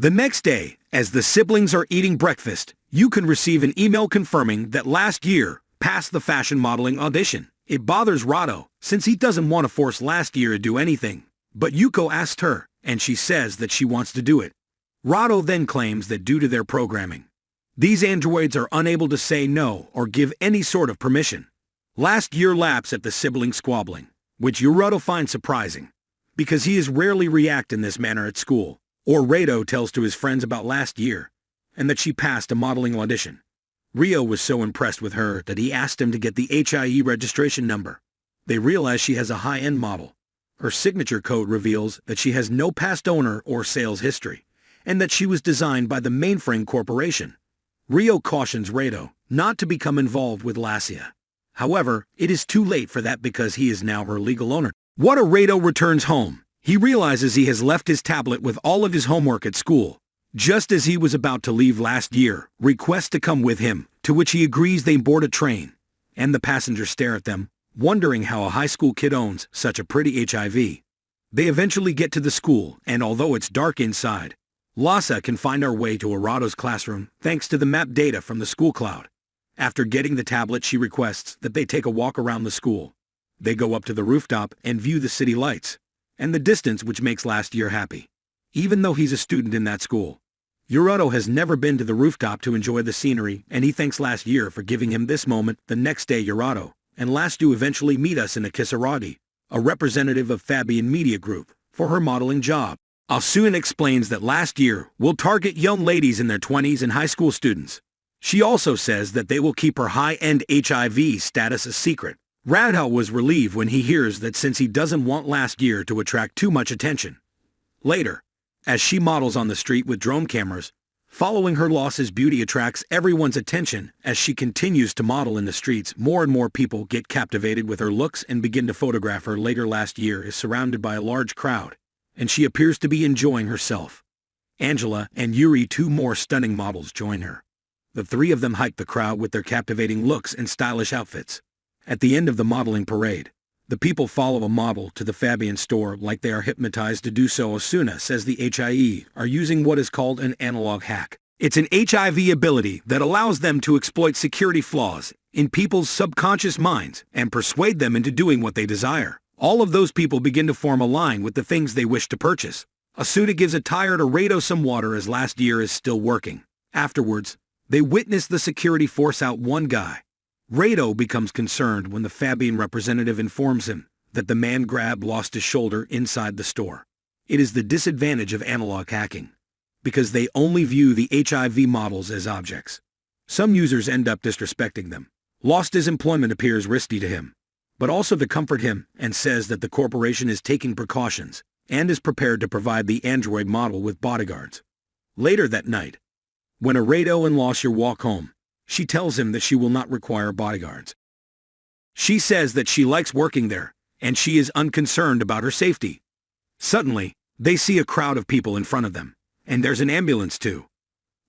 The next day, as the siblings are eating breakfast, you can receive an email confirming that last year passed the fashion modeling audition. It bothers Rado, since he doesn't want to force last year to do anything. But Yuko asked her, and she says that she wants to do it. Rado then claims that due to their programming, these androids are unable to say no or give any sort of permission. Last year laughs at the sibling squabbling, which Rado finds surprising, because he is rarely react in this manner at school. Or Rado tells to his friends about last year, and that she passed a modeling audition. Rio was so impressed with her that he asked him to get the HIE registration number. They realize she has a high-end model. Her signature code reveals that she has no past owner or sales history, and that she was designed by the Mainframe Corporation. Rio cautions Rado not to become involved with Lassia. However, it is too late for that because he is now her legal owner. Rado returns home. He realizes he has left his tablet with all of his homework at school. Just as he was about to leave last year, requests to come with him, to which he agrees. They board a train, and the passengers stare at them, wondering how a high school kid owns such a pretty HIV. They eventually get to the school, and although it's dark inside, Lhasa can find our way to Arado's classroom thanks to the map data from the school cloud. After getting the tablet, she requests that they take a walk around the school. They go up to the rooftop and view the city lights and the distance, which makes last year happy. Even though he's a student in that school, Arado has never been to the rooftop to enjoy the scenery, and he thanks last year for giving him this moment. The next day, Arado and last year eventually meet us in a Kisaragi, a representative of Fabian Media Group, for her modeling job. Asuna explains that last year will target young ladies in their 20s and high school students. She also says that they will keep her high-end HIV status a secret. Radha was relieved when he hears that, since he doesn't want last year to attract too much attention. Later, as she models on the street with drone cameras, following her Lhassa's beauty attracts everyone's attention. As she continues to model in the streets, more and more people get captivated with her looks and begin to photograph her. Later last year is surrounded by a large crowd, and she appears to be enjoying herself. Angela and Yuri, two more stunning models, join her. The three of them hike the crowd with their captivating looks and stylish outfits. At the end of the modeling parade, the people follow a model to the Fabian store like they are hypnotized to do so. Asuna says the HIE are using what is called an analog hack. It's an HIV ability that allows them to exploit security flaws in people's subconscious minds and persuade them into doing what they desire. All of those people begin to form a line with the things they wish to purchase. Asuna gives a tire to Rado some water as last year is still working. Afterwards, they witness the security force out one guy. Rado becomes concerned when the Fabian representative informs him that the man grabbed lost his shoulder inside the store. It is the disadvantage of analog hacking, because they only view the HIV models as objects. Some users end up disrespecting them. Lost his employment appears risky to him, but also to comfort him, and says that the corporation is taking precautions and is prepared to provide the android model with bodyguards. Later that night, when Rado and Lhasa walk home, she tells him that she will not require bodyguards. She says that she likes working there, and she is unconcerned about her safety. Suddenly, they see a crowd of people in front of them, and there's an ambulance too.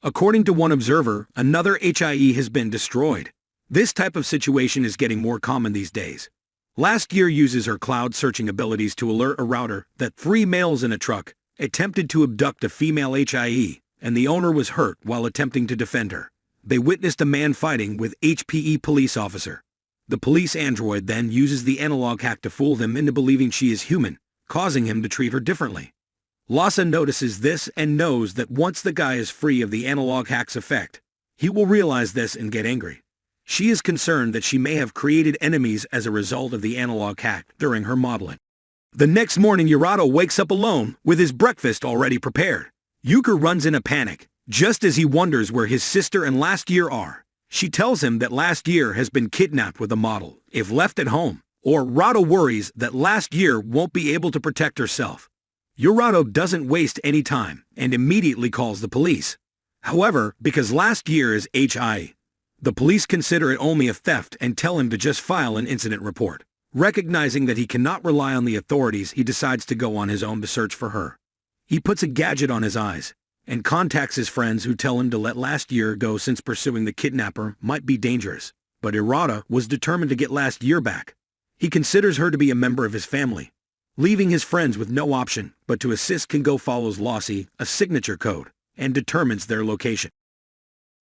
According to one observer, another HIE has been destroyed. This type of situation is getting more common these days. Last year uses her cloud searching abilities to alert a router that 3 males in a truck attempted to abduct a female HIE, and the owner was hurt while attempting to defend her. They witnessed a man fighting with HPE police officer. The police android then uses the analog hack to fool him into believing she is human, causing him to treat her differently. Lhasa notices this and knows that once the guy is free of the analog hack's effect, he will realize this and get angry. She is concerned that she may have created enemies as a result of the analog hack during her modeling. The next morning, Arado wakes up alone with his breakfast already prepared. Yuka runs in a panic, just as he wonders where his sister and last year are. She tells him that last year has been kidnapped with a model, if left at home, or Rado worries that last year won't be able to protect herself. Rado doesn't waste any time and immediately calls the police. However, because last year is HI, the police consider it only a theft and tell him to just file an incident report. Recognizing that he cannot rely on the authorities, he decides to go on his own to search for her. He puts a gadget on his eyes and contacts his friends, who tell him to let last year go since pursuing the kidnapper might be dangerous. But Irada was determined to get last year back. He considers her to be a member of his family, leaving his friends with no option but to assist. Kingo follows Lossie, a signature code. and determines their location.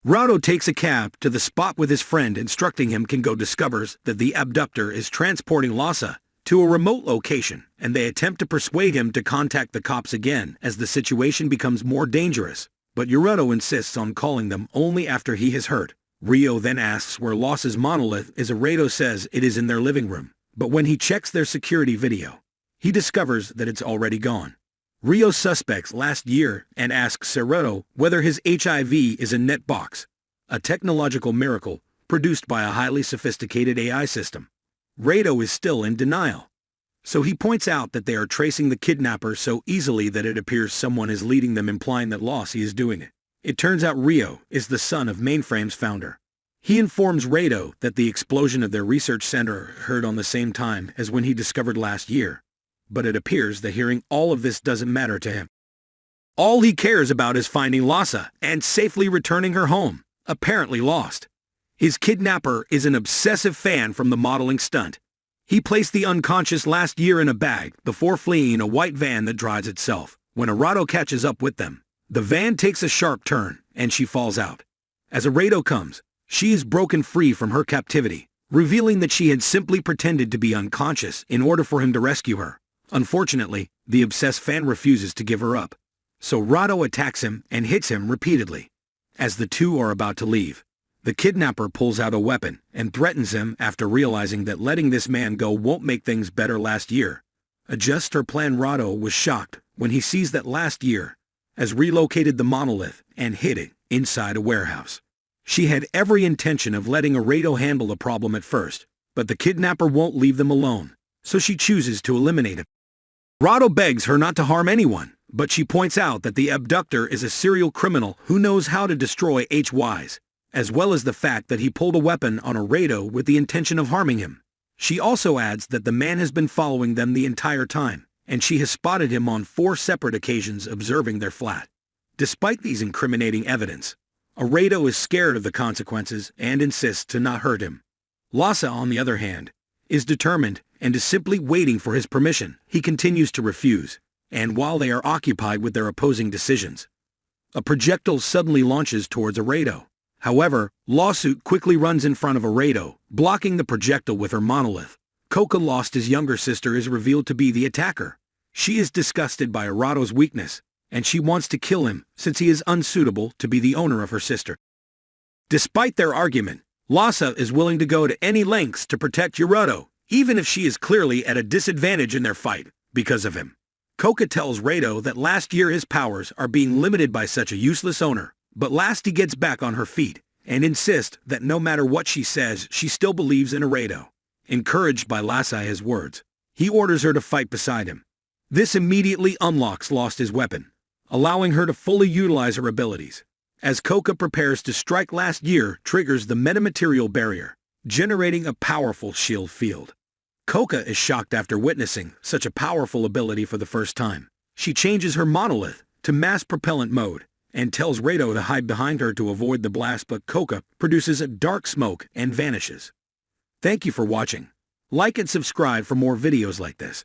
Rado takes a cab to the spot with his friend, instructing him can go, discovers that the abductor is transporting Lhasa to a remote location, and they attempt to persuade him to contact the cops again as the situation becomes more dangerous. But Rado insists on calling them only after he has heard. Rio then asks where Lasa's monolith is. Rado says it is in their living room, but when he checks their security video, he discovers that it's already gone. Rio suspects last year and asks Rado whether his HIV is a net box, a technological miracle produced by a highly sophisticated AI system. Rado is still in denial, so he points out that they are tracing the kidnapper so easily that it appears someone is leading them, implying that Lassie is doing it. It turns out Rio is the son of Mainframe's founder. He informs Rado that the explosion of their research center occurred on the same time as when he discovered last year, but it appears that hearing all of this doesn't matter to him. All he cares about is finding Lhasa and safely returning her home, apparently lost. His kidnapper is an obsessive fan from the modeling stunt. He placed the unconscious last year in a bag before fleeing in a white van that drives itself. When Rado catches up with them, the van takes a sharp turn and she falls out. As Rado comes, she is broken free from her captivity, revealing that she had simply pretended to be unconscious in order for him to rescue her. Unfortunately, the obsessed fan refuses to give her up, so Rado attacks him and hits him repeatedly. As the two are about to leave, the kidnapper pulls out a weapon and threatens him after realizing that letting this man go won't make things better. Last year adjusts her plan. Rado was shocked when he sees that last year has relocated the monolith and hid it inside a warehouse. She had every intention of letting Rado handle the problem at first, but the kidnapper won't leave them alone, so she chooses to eliminate him. Rado begs her not to harm anyone, but she points out that the abductor is a serial criminal who knows how to destroy HYs, as well as the fact that he pulled a weapon on Rado with the intention of harming him. She also adds that the man has been following them the entire time, and she has spotted him on 4 separate occasions observing their flat. Despite these incriminating evidence, Rado is scared of the consequences and insists to not hurt him. Lhasa, on the other hand, is determined and is simply waiting for his permission. He continues to refuse, and while they are occupied with their opposing decisions, a projectile suddenly launches towards Rado. However, Lawsuit quickly runs in front of Rado, blocking the projectile with her monolith. Coca, his younger sister, is revealed to be the attacker. She is disgusted by Rado's weakness, and she wants to kill him since he is unsuitable to be the owner of her sister. Despite their argument, Lhasa is willing to go to any lengths to protect Rado, even if she is clearly at a disadvantage in their fight because of him. Coca tells Rado that last year his powers are being limited by such a useless owner, but he gets back on her feet and insists that no matter what she says, she still believes in Rado. Encouraged by Lasa's words, he orders her to fight beside him. This immediately unlocks his weapon, allowing her to fully utilize her abilities. As Coca prepares to strike, last year triggers the metamaterial barrier, generating a powerful shield field. Coca is shocked after witnessing such a powerful ability for the first time. She changes her monolith to mass propellant mode and tells Rado to hide behind her to avoid the blast, but Coca produces a dark smoke and vanishes. Thank you for watching. Like and subscribe for more videos like this.